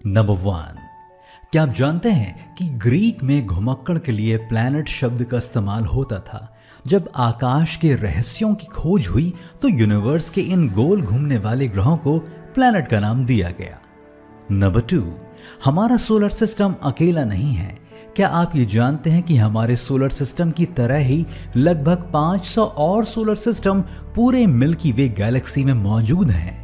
Number 1, क्या आप जानते हैं कि ग्रीक में घुमक्कड़ के लिए प्लैनेट शब्द का इस्तेमाल होता था। जब आकाश के रहस्यों की खोज हुई तो यूनिवर्स के इन गोल घूमने वाले ग्रहों को प्लैनेट का नाम दिया गया। नंबर 2, हमारा सोलर सिस्टम अकेला नहीं है। क्या आप ये जानते हैं कि हमारे सोलर सिस्टम की तरह ही लगभग 500 और सोलर सिस्टम पूरे मिल्की वे गैलेक्सी में मौजूद हैं।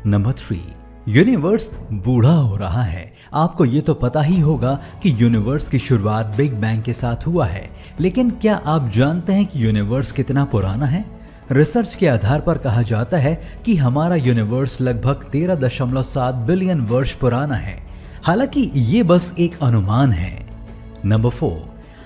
नंबर 3, यूनिवर्स बूढ़ा हो रहा है। आपको ये तो पता ही होगा कि यूनिवर्स की शुरुआत बिग बैंग के साथ हुआ है, लेकिन क्या आप जानते हैं कि यूनिवर्स कितना पुराना है? रिसर्च के आधार पर कहा जाता है कि हमारा यूनिवर्स लगभग 13.7 बिलियन वर्ष पुराना है। हालांकि ये बस एक अनुमान है। नंबर 4,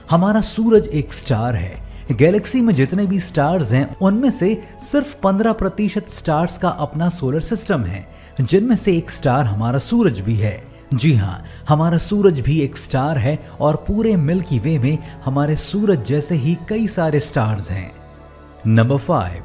हमारा सूरज एक स्टार है। गैलेक्सी में जितने भी स्टार्स हैं उनमें से सिर्फ 15% स्टार्स का अपना सोलर सिस्टम है, जिनमें से एक स्टार हमारा सूरज भी है। जी हाँ, हमारा सूरज भी एक स्टार है और पूरे मिल्की वे में हमारे सूरज जैसे ही कई सारे स्टार्स हैं। नंबर 5,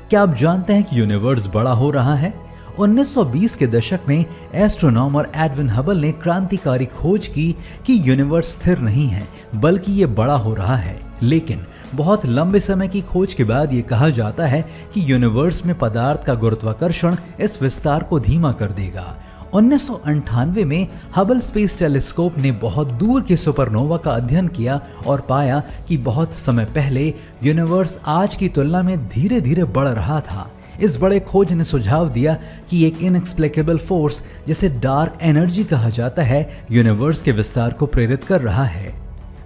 क्या आप जानते हैं कि यूनिवर्स बड़ा हो रहा है? 1920 के दशक में एस्ट्रोनॉमर एडविन हबल ने क्रांतिकारी खोज की कि यूनिवर्स स्थिर नहीं है बल्कि ये बड़ा हो रहा है। लेकिन बहुत लंबे समय की खोज के बाद ये कहा जाता है कि यूनिवर्स में पदार्थ का गुरुत्वाकर्षण इस विस्तार को धीमा कर देगा। 1998 में हबल स्पेस टेलीस्कोप ने बहुत दूर के सुपरनोवा का अध्ययन किया और पाया कि बहुत समय पहले यूनिवर्स आज की तुलना में धीरे धीरे बढ़ रहा था। इस बड़े खोज ने सुझाव दिया कि एक इनएक्सप्लिकेबल फोर्स जिसे डार्क एनर्जी कहा जाता है यूनिवर्स के विस्तार को प्रेरित कर रहा है।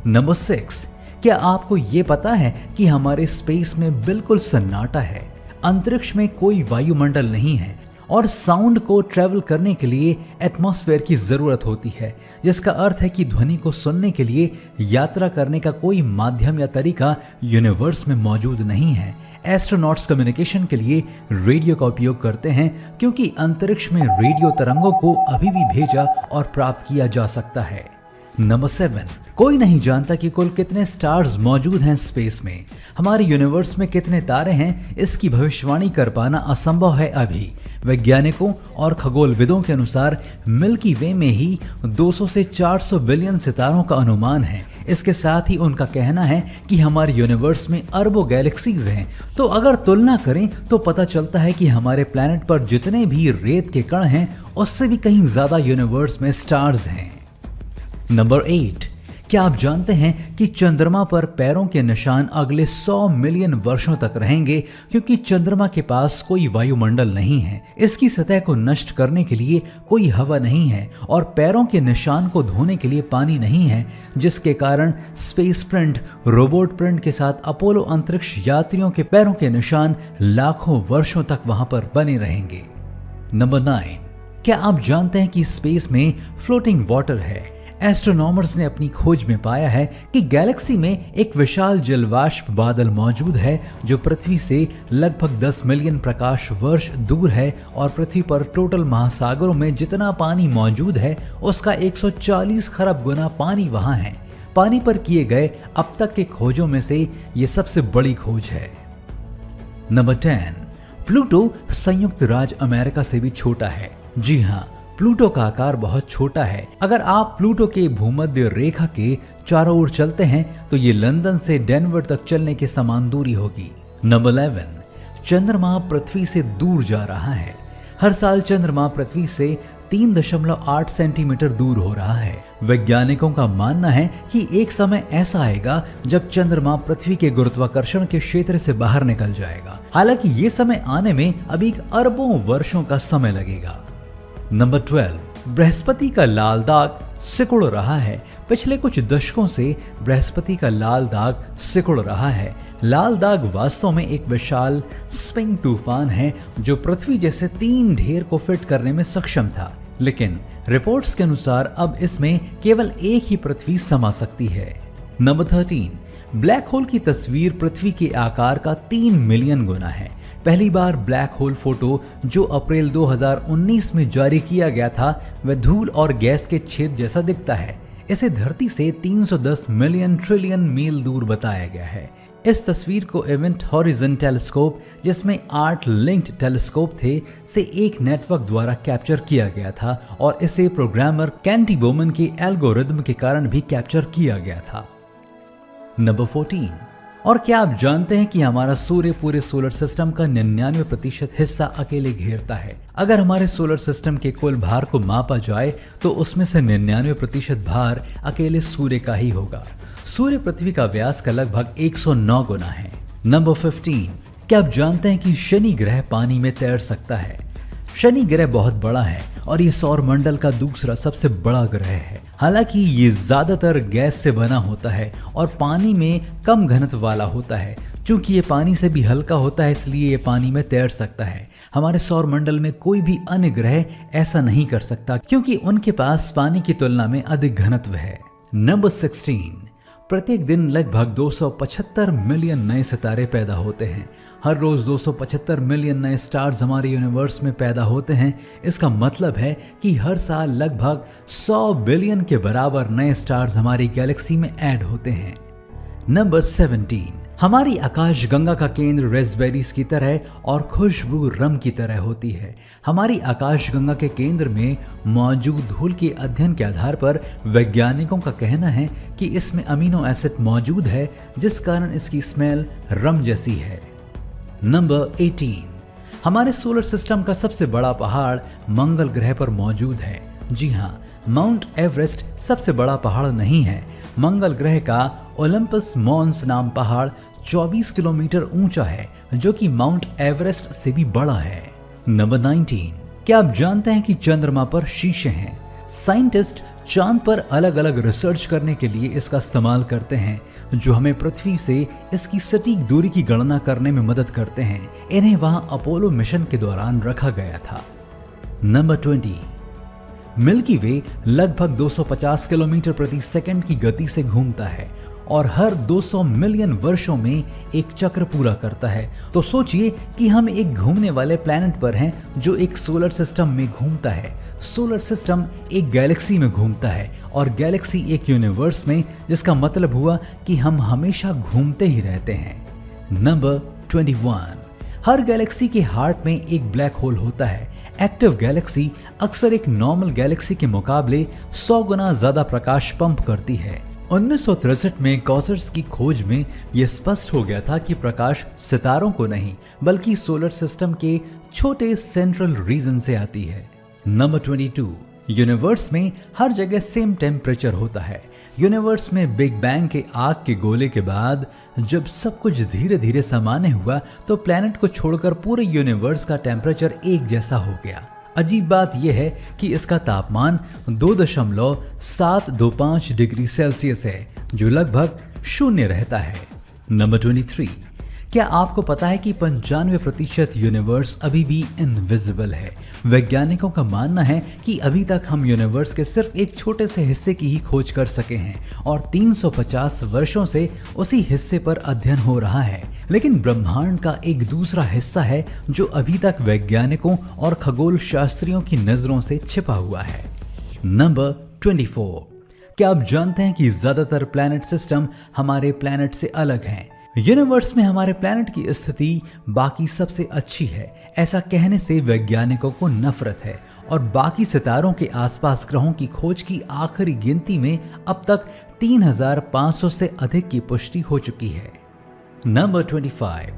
नंबर 6, क्या आपको ये पता है कि हमारे स्पेस में बिल्कुल सन्नाटा है? अंतरिक्ष में कोई वायुमंडल नहीं है और साउंड को ट्रेवल करने के लिए एटमॉस्फेयर की जरूरत होती है, जिसका अर्थ है कि ध्वनि को सुनने के लिए यात्रा करने का कोई माध्यम या तरीका यूनिवर्स में मौजूद नहीं है। एस्ट्रोनॉट्स कम्युनिकेशन के लिए रेडियो का उपयोग करते हैं क्योंकि अंतरिक्ष में रेडियो तरंगों को अभी भी भेजा और प्राप्त किया जा सकता है। नंबर 7, कोई नहीं जानता कि कुल कितने स्टार्स मौजूद हैं स्पेस में। हमारे यूनिवर्स में कितने तारे हैं इसकी भविष्यवाणी कर पाना असंभव है अभी। वैज्ञानिकों और खगोलविदों के अनुसार मिल्की वे में ही 200 से 400 बिलियन सितारों का अनुमान है। इसके साथ ही उनका कहना है कि हमारे यूनिवर्स में अरबों गैलेक्सीज हैं। तो अगर तुलना करें तो पता चलता है कि हमारे प्लैनेट पर जितने भी रेत के कण हैं उससे भी कहीं ज्यादा यूनिवर्स में स्टार्स हैं। नंबर 8, क्या आप जानते हैं कि चंद्रमा पर पैरों के निशान अगले 100 मिलियन वर्षों तक रहेंगे क्योंकि चंद्रमा के पास कोई वायुमंडल नहीं है, इसकी सतह को नष्ट करने के लिए कोई हवा नहीं है और पैरों के निशान को धोने के लिए पानी नहीं है, जिसके कारण स्पेस प्रिंट रोबोट प्रिंट के साथ अपोलो अंतरिक्ष यात्रियों के पैरों के निशान लाखों वर्षों तक वहां पर बने रहेंगे। नंबर 9, क्या आप जानते हैं कि स्पेस में फ्लोटिंग वाटर है? एस्ट्रोनॉमर्स ने अपनी खोज में पाया है कि गैलेक्सी में एक विशाल जलवाष्प बादल मौजूद है जो पृथ्वी से लगभग 10 मिलियन प्रकाश वर्ष दूर है और पृथ्वी पर टोटल महासागरों में जितना पानी मौजूद है उसका 140 खरब गुना पानी वहां है। पानी पर किए गए अब तक के खोजों में से ये सबसे बड़ी खोज है। नंबर 10, प्लूटो संयुक्त राज्य अमेरिका से भी छोटा है। जी हाँ, प्लूटो का आकार बहुत छोटा है। अगर आप प्लूटो के भूमध्य रेखा के चारों ओर चलते हैं तो ये लंदन से डेनवर तक चलने के समान दूरी होगी। नंबर 11, चंद्रमा पृथ्वी से दूर जा रहा है। हर साल चंद्रमा पृथ्वी से 3.8 सेंटीमीटर दूर हो रहा है। वैज्ञानिकों का मानना है कि एक समय ऐसा आएगा जब चंद्रमा पृथ्वी के गुरुत्वाकर्षण के क्षेत्र से बाहर निकल जाएगा। हालांकि ये समय आने में अभी अरबों वर्षों का समय लगेगा। नंबर 12, बृहस्पति का लाल दाग सिकुड़ रहा है। पिछले कुछ दशकों से बृहस्पति का लाल दाग सिकुड़ रहा है। लाल दाग वास्तव में एक विशाल स्पिंग तूफान है जो पृथ्वी जैसे 3 ढेर को फिट करने में सक्षम था, लेकिन रिपोर्ट्स के अनुसार अब इसमें केवल एक ही पृथ्वी समा सकती है। नंबर 13, ब्लैक होल की तस्वीर पृथ्वी के आकार का 3 मिलियन गुना है। पहली बार ब्लैक होल फोटो जो अप्रैल 2019 में जारी किया गया था वह धूल और गैस के छेद जैसा दिखता है। इसे धरती से 310 मिलियन ट्रिलियन मील दूर बताया गया है। इस तस्वीर को इवेंट हॉरिजन टेलीस्कोप, जिसमें 8 लिंक्ड टेलीस्कोप थे, से एक नेटवर्क द्वारा कैप्चर किया गया था और इसे प्रोग्रामर कैंटी बोमन के एल्गोरिदम के कारण भी कैप्चर किया गया था। नंबर 14। और क्या आप जानते हैं कि हमारा सूर्य पूरे सोलर सिस्टम का 99% हिस्सा अकेले घेरता है। अगर हमारे सोलर सिस्टम के कुल भार को मापा जाए तो उसमें से 99% भार अकेले सूर्य का ही होगा। सूर्य पृथ्वी का व्यास का लगभग 109 गुना है। नंबर 15। क्या आप जानते हैं कि शनि ग्रह पानी में तैर सकता है? शनि ग्रह बहुत बड़ा है और ये सौर मंडल का दूसरा सबसे बड़ा ग्रह है। हालांकि ये ज्यादातर गैस से बना होता है और पानी में कम घनत्व वाला होता है। चूंकि ये पानी से भी हल्का होता है, इसलिए ये पानी में तैर सकता है। हमारे सौर मंडल में कोई भी अन्य ग्रह ऐसा नहीं कर सकता, क्योंकि उनके पास पानी की तुलना में अधिक घनत्व है। नंबर 16। प्रत्येक दिन लगभग 275 मिलियन नए सितारे पैदा होते हैं। हर रोज 275 मिलियन नए स्टार्स हमारे यूनिवर्स में पैदा होते हैं। इसका मतलब है कि हर साल लगभग 100 बिलियन के बराबर नए स्टार्स हमारी गैलेक्सी में ऐड होते हैं। नंबर 17। हमारी आकाशगंगा का केंद्र रेस्पबेरीज की तरह और खुशबू रम की तरह होती है। हमारी आकाशगंगा के केंद्र में मौजूद धूल के अध्ययन के आधार पर वैज्ञानिकों का कहना है कि इसमें अमीनो एसिड मौजूद है, जिस कारण इसकी स्मेल रम जैसी है। नंबर 18। हमारे सोलर सिस्टम का सबसे बड़ा पहाड़ मंगल ग्रह पर मौजूद है। जी हाँ, माउंट एवरेस्ट सबसे बड़ा पहाड़ नहीं है। मंगल ग्रह का ओलंपस मॉन्स नाम पहाड़ 24 किलोमीटर ऊंचा है, जो कि माउंट एवरेस्ट से भी बड़ा है। नंबर 19। क्या आप जानते हैं कि चंद्रमा पर शीशे हैं? साइंटिस्ट चांद पर अलग अलग रिसर्च करने के लिए इसका इस्तेमाल करते हैं, जो हमें पृथ्वी से इसकी सटीक दूरी की गणना करने में मदद करते हैं। इन्हें वहां अपोलो मिशन के दौरान रखा गया था। नंबर 20। मिल्की वे लगभग 250 किलोमीटर प्रति सेकंड की गति से घूमता है और हर 200 मिलियन वर्षों में एक चक्र पूरा करता है। तो सोचिए कि हम एक घूमने वाले प्लैनेट पर हैं जो एक सोलर सिस्टम में घूमता है। सोलर सिस्टम एक गैलेक्सी में घूमता है और गैलेक्सी एक यूनिवर्स में, जिसका मतलब हुआ कि हम हमेशा घूमते ही रहते हैं। नंबर 21। हर गैलेक्सी के हार्ट में एक ब्लैक होल होता है। एक्टिव गैलेक्सी अक्सर एक नॉर्मल गैलेक्सी के मुकाबले 100 गुना ज्यादा प्रकाश पंप करती है। 1963 में कॉजर्स की खोज में यह स्पष्ट हो गया था कि प्रकाश सितारों को नहीं, बल्कि सोलर सिस्टम के छोटे सेंट्रल रीजन से आती है। नंबर 22। यूनिवर्स में हर जगह सेम टेम्परेचर होता है। यूनिवर्स में बिग बैंग के आग के गोले के बाद जब सब कुछ धीरे धीरे सामान्य हुआ तो प्लैनेट को छोड़कर पूरे यूनिवर्स का टेम्परेचर एक जैसा हो गया। अजीब बात यह है कि इसका तापमान 2.725 डिग्री सेल्सियस है, जो लगभग शून्य रहता है। नंबर 23। क्या आपको पता है कि 95% यूनिवर्स अभी भी इनविजिबल है? वैज्ञानिकों का मानना है कि अभी तक हम यूनिवर्स के सिर्फ एक छोटे से हिस्से की ही खोज कर सके हैं और 350 वर्षों से उसी हिस्से पर अध्ययन हो रहा है। लेकिन ब्रह्मांड का एक दूसरा हिस्सा है जो अभी तक वैज्ञानिकों और खगोल शास्त्रियों की नजरों से छिपा हुआ है। नंबर 24। क्या आप जानते हैं कि ज्यादातर प्लैनेट सिस्टम हमारे प्लैनेट से अलग हैं? यूनिवर्स में हमारे प्लैनेट की स्थिति बाकी सबसे अच्छी है। ऐसा कहने से वैज्ञानिकों को नफरत है और बाकी सितारों के आसपास ग्रहों की खोज की आखिरी गिनती में अब तक 3500 से अधिक की पुष्टि हो चुकी है। नंबर 25।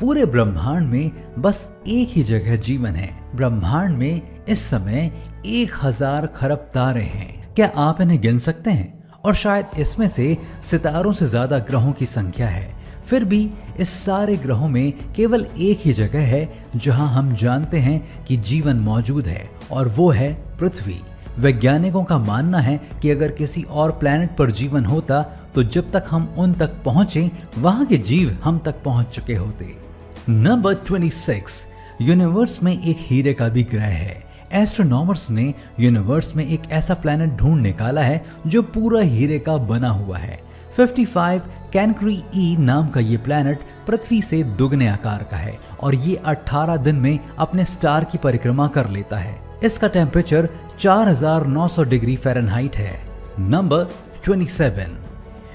पूरे ब्रह्मांड में बस एक ही जगह जीवन है। ब्रह्मांड में इस समय 1000 खरब तारे हैं। क्या आप इन्हें गिन सकते हैं? और शायद इसमें से सितारों से ज्यादा ग्रहों की संख्या है। फिर भी इस सारे ग्रहों में केवल एक ही जगह है जहां हम जानते हैं कि जीवन मौजूद है, और वो है पृथ्वी। वैज्ञानिकों का मानना है कि अगर किसी और प्लैनेट पर जीवन होता तो जब तक हम उन तक पहुंचे वहां के जीव हम तक पहुंच चुके होते। नंबर 26। यूनिवर्स में एक हीरे का भी ग्रह है। एस्ट्रोनॉमर्स ने यूनिवर्स में एक ऐसा प्लैनेट ढूंढ निकाला है जो पूरा हीरे का बना हुआ है। 55 कैनक्री ई नाम का ये प्लैनेट पृथ्वी से दुगने आकार का है और ये 18 दिन में अपने स्टार की परिक्रमा कर लेता है। इसका टेम्परेचर 4900 डिग्री फ़ारेनहाइट है। नंबर 27।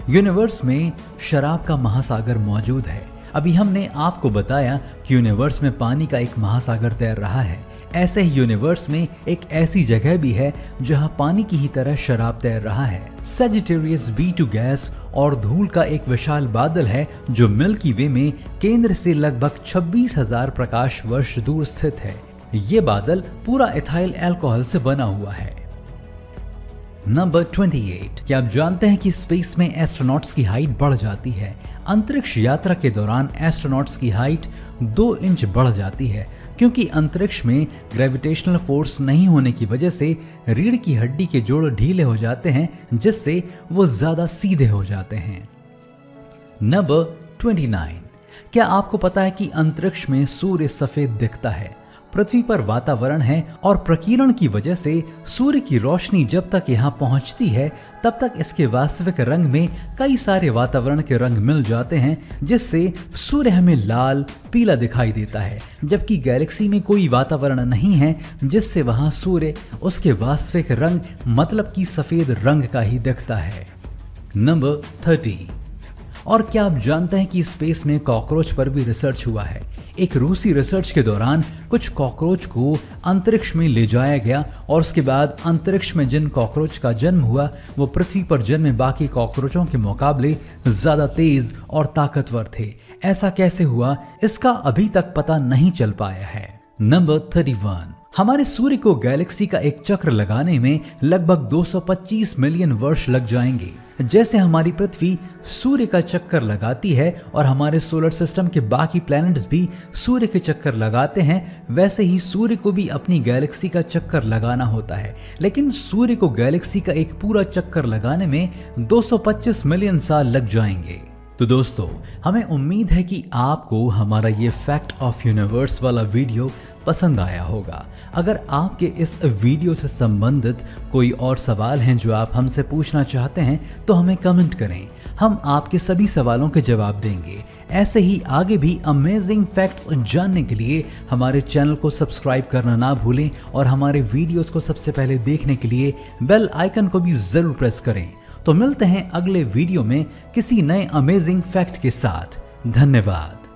यूनिवर्स में शराब का महासागर मौजूद है। अभी हमने आपको बताया कि यूनिवर्स में पानी का एक महासागर तैर रहा है। ऐसे ही यूनिवर्स में एक ऐसी जगह भी है जहां पानी की ही तरह शराब तैर रहा है। सजिटेरियस B2 गैस और धूल का एक विशाल बादल है जो मिल्की वे में केंद्र से लगभग 26,000 प्रकाश वर्ष दूर स्थित है। ये बादल पूरा इथाइल अल्कोहल से बना हुआ है। नंबर 28। क्या आप जानते हैं कि स्पेस में एस्ट्रोनॉट्स की हाइट बढ़ जाती है? अंतरिक्ष यात्रा के दौरान एस्ट्रोनॉट्स की हाइट 2 इंच बढ़ जाती है क्योंकि अंतरिक्ष में ग्रेविटेशनल फोर्स नहीं होने की वजह से रीढ़ की हड्डी के जोड़ ढीले हो जाते हैं, जिससे वो ज्यादा सीधे हो जाते हैं। नंबर 29। क्या आपको पता है कि अंतरिक्ष में सूर्य सफेद दिखता है? पृथ्वी पर वातावरण है और प्रकीर्णन की वजह से सूर्य की रोशनी जब तक यहाँ पहुँचती है तब तक इसके वास्तविक रंग में कई सारे वातावरण के रंग मिल जाते हैं, जिससे सूर्य हमें लाल पीला दिखाई देता है। जबकि गैलेक्सी में कोई वातावरण नहीं है जिससे वहाँ सूर्य उसके वास्तविक रंग मतलब कि सफेद रंग का ही दिखता है। नंबर 30। और क्या आप जानते हैं कि स्पेस में कॉकरोच पर भी रिसर्च हुआ है? एक रूसी रिसर्च के दौरान कुछ कॉकरोच को अंतरिक्ष में ले जाया गया और उसके बाद अंतरिक्ष में जिन कॉकरोच का जन्म हुआ वो पृथ्वी पर जन्मे बाकी कॉकरोचों के मुकाबले ज्यादा तेज और ताकतवर थे। ऐसा कैसे हुआ, इसका अभी तक पता नहीं चल पाया है। नंबर 31। हमारे सूर्य को गैलेक्सी का एक चक्र लगाने में लगभग 225 मिलियन वर्ष लग जाएंगे। जैसे हमारी पृथ्वी सूर्य का चक्कर लगाती है और हमारे सोलर सिस्टम के बाकी प्लैनेट्स भी सूर्य के चक्कर लगाते हैं, वैसे ही सूर्य को भी अपनी गैलेक्सी का चक्कर लगाना होता है। लेकिन सूर्य को गैलेक्सी का एक पूरा चक्कर लगाने में 225 मिलियन साल लग जाएंगे। तो दोस्तों, हमें उम्मीद है कि आपको हमारा ये फैक्ट ऑफ यूनिवर्स वाला वीडियो पसंद आया होगा। अगर आपके इस वीडियो से संबंधित कोई और सवाल हैं जो आप हमसे पूछना चाहते हैं तो हमें कमेंट करें, हम आपके सभी सवालों के जवाब देंगे। ऐसे ही आगे भी अमेजिंग फैक्ट्स जानने के लिए हमारे चैनल को सब्सक्राइब करना ना भूलें और हमारे वीडियोस को सबसे पहले देखने के लिए बेल आइकन को भी जरूर प्रेस करें। तो मिलते हैं अगले वीडियो में किसी नए अमेजिंग फैक्ट के साथ। धन्यवाद।